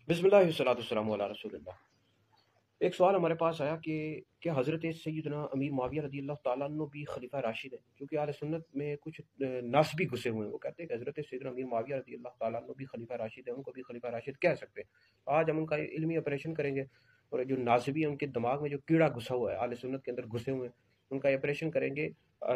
بسم اللہ والصلاۃ والسلام علی رسول اللہ۔ ایک سوال ہمارے پاس آیا کہ کیا حضرت سیدنا امیر معاویہ رضی اللہ تعالیٰ عنہ بھی خلیفہ راشد ہیں؟ کیونکہ اہل سنت میں کچھ ناسبی گھسے ہوئے ہیں، وہ کہتے ہیں کہ حضرت سیدنا امیر معاویہ رضی اللہ تعالیٰ عنہ بھی خلیفہ راشد ہیں، ان کو بھی خلیفہ راشد کہہ سکتے ہیں۔ آج ہم ان کا علمی آپریشن کریں گے، اور جو ناسبی ہیں ان کے دماغ میں جو کیڑا گھسا ہوا ہے، اہل سنت کے اندر گھسے ہوئے ہیں، ان کا آپریشن کریں گے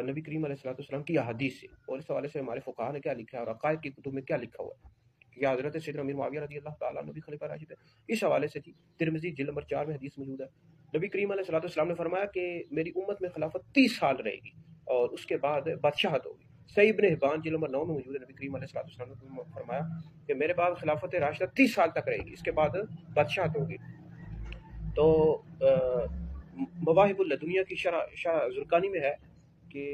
نبی کریم علیہ الصلوۃ والسلام کی احادیث سے، اور اس حوالے سے ہمارے فقہاء نے کیا لکھا ہے اور عقائد کی کتب میں کیا لکھا ہوا ہے کہ حضرت سیدنا امیر معاویہ رضی اللہ تعالیٰ عنہ بھی خلیفہ راشد ہے۔ اس حوالے سے جی ترمذی جلد نمبر 4 میں حدیث موجود ہے، نبی کریم علیہ الصلوۃ والسلام نے فرمایا کہ میری امت میں خلافت 30 سال رہے گی اور اس کے بعد بادشاہت ہوگی۔ صحیح ابن حبان جلد نمبر 9 میں موجود ہے، نبی کریم علیہ الصلوۃ والسلام نے فرمایا کہ میرے بعد خلافت راشدہ 30 سال تک رہے گی، اس کے بعد بادشاہت ہوگی۔ تو مواہب اللدنیہ کی شرح زرقانی میں ہے کہ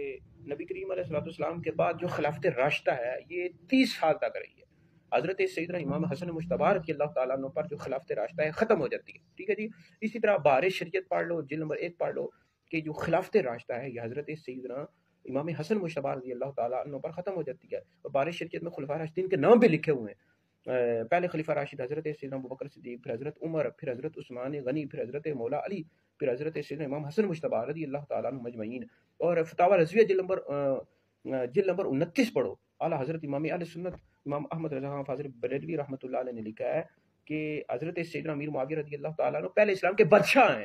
نبی کریم علیہ الصلوۃ والسلام کے بعد جو خلافت راشدہ ہے یہ 30 سال تک رہی ہے۔ حضرت سیدنا امام حسن مجتبی رضی اللہ تعالیٰ عنہ پر جو خلافت راشدہ ہے ختم ہو جاتی ہے، ٹھیک ہے جی۔ اسی طرح بار شریعت پڑھ لو، جلد نمبر 1 پڑھ لو کہ جو خلافت راشدہ ہے یہ حضرت سیدنا امام حسن مجتبی رضی اللہ تعالیٰ عنہ پر ختم ہو جاتی ہے، اور بار شریعت میں خلفاء راشدین کے نام بھی لکھے ہوئے ہیں۔ پہلے خلیفہ راشد حضرت سیدنا ابوبکر صدیق، پھر حضرت عمر، پھر حضرت عثمان غنی، پھر حضرت مولا علی، پھر حضرت سیدنا امام حسن مجتبی رضی اللہ تعالیٰ عنہ مجمعین۔ اور فتاوی رضویہ جلد نمبر 29 پڑھو، اعلیٰ حضرت امام اہل سنت امام احمد رضا خان فاضل بریلوی رحمۃ اللہ علیہ نے لکھا ہے کہ حضرت سیدنا امیر معاویہ رضی اللہ تعالیٰ عنہ پہلے اسلام کے بادشاہ ہیں،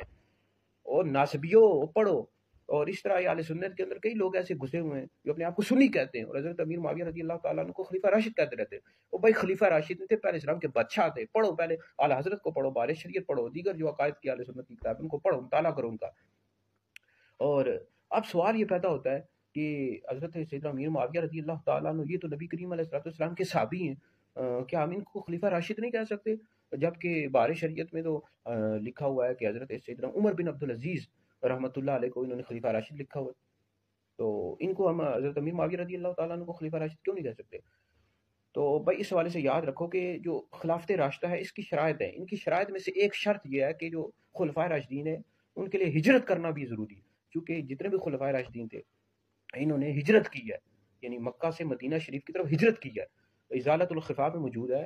اور ناسبیوں پڑھو۔ اور اس طرح اہل سنت کے اندر کئی لوگ ایسے گھسے ہوئے ہیں جو اپنے آپ کو سنی کہتے ہیں اور حضرت امیر معاویہ رضی اللہ تعالیٰ عنہ کو خلیفہ راشد کہتے رہتے ہیں۔ وہ بھائی خلیفہ راشد نہیں تھے، پہلے اسلام کے بادشاہ تھے۔ پڑھو، پہلے اعلیٰ حضرت کو پڑھو، بار شریعت پڑھو، دیگر جو عقائد کی اہل سنت کی کتاب ان کو پڑھو، مطالعہ کرو ان کا۔ اور اب سوال یہ پیدا ہوتا ہے کہ حضرت سیدنا امیر معاویہ رضی اللہ تعالیٰ عنہ یہ تو نبی کریم علیہ الصلوۃ والسلام کے صحابی ہیں، کیا ہم ان کو خلیفہ راشد نہیں کہہ سکتے؟ جبکہ بار شریعت میں تو لکھا ہوا ہے کہ حضرت سیدنا عمر بن عبدالعزیز رحمۃ اللہ علیہ کو انہوں نے خلیفہ راشد لکھا ہوا ہے، تو ان کو ہم حضرت امیر معاویہ رضی اللہ تعالیٰ عنہ کو خلیفہ راشد کیوں نہیں کہہ سکتے؟ تو بھائی اس حوالے سے یاد رکھو کہ جو خلافت راشدہ ہے اس کی شرائط ہے، ان کی شرائط میں سے ایک شرط یہ ہے کہ جو خلفائے راشدین ہیں ان کے لیے ہجرت کرنا بھی ضروری ہے، کیونکہ جتنے بھی خلفائے راشدین تھے انہوں نے ہجرت کی ہے، یعنی مکہ سے مدینہ شریف کی طرف ہجرت کی ہے۔ ازالۃ الخفا میں موجود ہے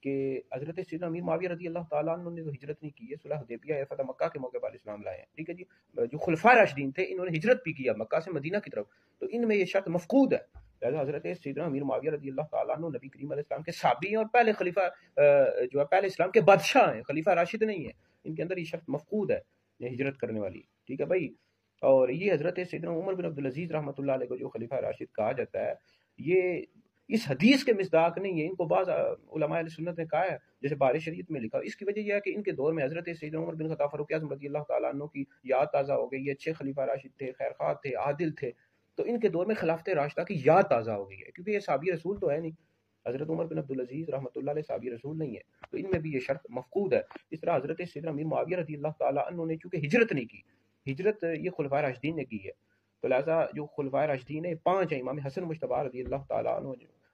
کہ حضرت سیدنا امیر معاویہ رضی اللہ تعالیٰ عنہ نے تو ہجرت نہیں کی ہے، صلح حدیبیہ یا فتح مکہ کے موقع پر اسلام لائے ہیں، ٹھیک ہے جی۔ جو خلفائے راشدین تھے انہوں نے ہجرت بھی کیا مکہ سے مدینہ کی طرف، تو ان میں یہ شرط مفقود ہے۔ لہٰذا حضرت سیدنا امیر معاویہ رضی اللہ تعالیٰ عنہ نبی کریم علیہ السلام کے صحابی ہیں اور پہلے خلیفہ جو ہے پہلے اسلام کے بادشاہ ہیں، خلیفہ راشد نہیں ہیں، ان کے اندر یہ شرط مفقود ہے یہ ہجرت کرنے والی، ٹھیک ہے بھائی۔ اور یہ حضرت سیدنا عمر بن عبدالعزیز رحمۃ اللہ علیہ کو جو خلیفہ راشد کہا جاتا ہے یہ اس حدیث کے مصداق نہیں ہے، ان کو بعض علماء اہل سنت نے کہا ہے، جیسے بار شریعت میں لکھا۔ اس کی وجہ یہ ہے کہ ان کے دور میں حضرت سیدنا عمر بن خطاب فاروق اعظم رضی اللہ تعالیٰ عنہ کی یاد تازہ ہو گئی، یہ اچھے خلیفہ راشد تھے، خیرخواہ تھے، عادل تھے، تو ان کے دور میں خلافت راشدہ کی یاد تازہ ہو گئی ہے، کیونکہ یہ صحابی رسول تو ہے نہیں، حضرت عمر بن عبدالعزیز رحمۃ اللہ علیہ صحابی رسول نہیں ہے، تو ان میں بھی یہ شرط مفقود ہے۔ اس طرح حضرت سیدنا امیر معاویہ رضی اللہ تعالیٰ عنہ نے چونکہ ہجرت نہیں کی، ہجرت یہ خلفائے راشدین نے کی ہے، تو لہٰذا جو خلفائے راشدین ہیں 5 ہیں، امام حسن مجتبی رضی اللہ تعالیٰ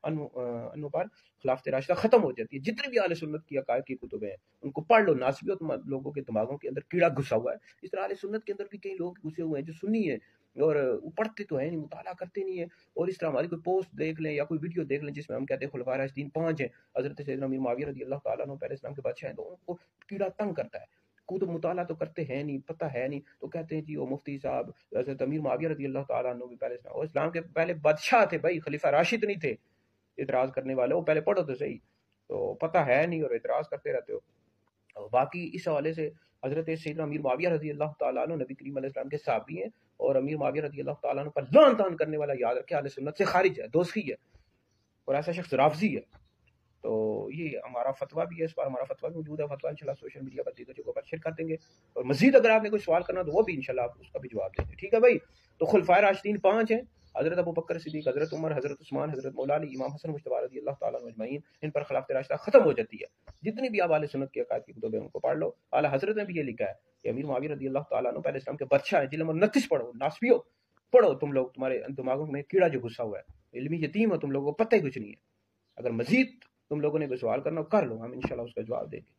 عنہ پر خلافت راشدہ ختم ہو جاتی ہے۔ جتنے بھی اہل سنت کی عقائد کی کتبیں ہیں ان کو پڑھ لو، ناسبیت لوگوں کے دماغوں کے اندر کیڑا گھسا ہوا ہے۔ اس طرح اہل سنت کے اندر بھی کئی لوگ گھسے ہوئے ہیں جو سنی ہیں اور وہ پڑھتے تو ہیں نہیں، مطالعہ کرتے نہیں ہیں، اور اس طرح ہماری کوئی پوسٹ دیکھ لیں یا کوئی ویڈیو دیکھ لیں جس میں ہم کہتے ہیں خلفائے راشدین 5 ہیں، حضرت سیدنا امیر معاویہ رضی اللہ تعالیٰ عنہ پہلے اسلام کے بادشاہ ہیں، تو ان کو کیڑا تنگ کرتا ہے، خود مطالعہ تو کرتے ہیں نہیں، پتہ ہے نہیں، تو کہتے ہیں جی وہ مفتی صاحب حضرت امیر معاویہ رضی اللہ تعالیٰ عنہ بھی پہلے اسلام اور اسلام کے پہلے بادشاہ تھے، بھائی خلیفہ راشد نہیں تھے۔ اعتراض کرنے والے وہ پہلے پڑھو تو صحیح، تو پتہ ہے نہیں اور اعتراض کرتے رہتے ہو۔ اور باقی اس حوالے سے حضرت سیدنا امیر معاویہ رضی اللہ تعالیٰ عنہ نبی کریم علیہ السلام کے صحابی ہیں، اور امیر معاویہ رضی اللہ تعالیٰ عنہ پر لعن طعن کرنے والا یاد رکھے اہل سنت سے خارج ہے، دوزخی ہے، اور ایسا شخص رافضی ہے۔ تو یہ ہمارا فتویٰ بھی ہے، اس پر ہمارا فتویٰ بھی موجود ہے، فتویٰ انشاءاللہ سوشل میڈیا پر دیگر جگہوں پر شیئر کر دیں گے، اور مزید اگر آپ نے کوئی سوال کرنا تو وہ بھی انشاءاللہ آپ اس کا بھی جواب دیں گے، ٹھیک ہے بھائی۔ تو خلفائے راشدین 5 ہیں، حضرت ابوبکر صدیق، حضرت عمر، حضرت عثمان، حضرت مولا علی، امام حسن مجتبی رضی اللہ تعالیٰ عنہ اجمعین، ان پر خلافت راشدہ ختم ہو جاتی ہے۔ جتنی بھی آپ اہل سنت کی عقائد کی کتب ہیں ان کو پڑھ لو، اعلیٰ حضرت نے بھی یہ لکھا ہے کہ امیر معاویہ رضی اللہ تعالیٰ عنہ پہلے اسلام کے بادشاہ ہیں، جلد نمبر 29 پڑھو، ناسبیو پڑھو، تم لوگ تمہارے دماغوں میں کیڑا جو گھسا ہوا ہے، علمی یتیم ہو تم لوگوں کو پتہ ہی کچھ نہیں ہے۔ اگر مزید تم لوگوں نے کوئی سوال کرنا ہو کر لو، ہم انشاءاللہ اس کا جواب دیں گے۔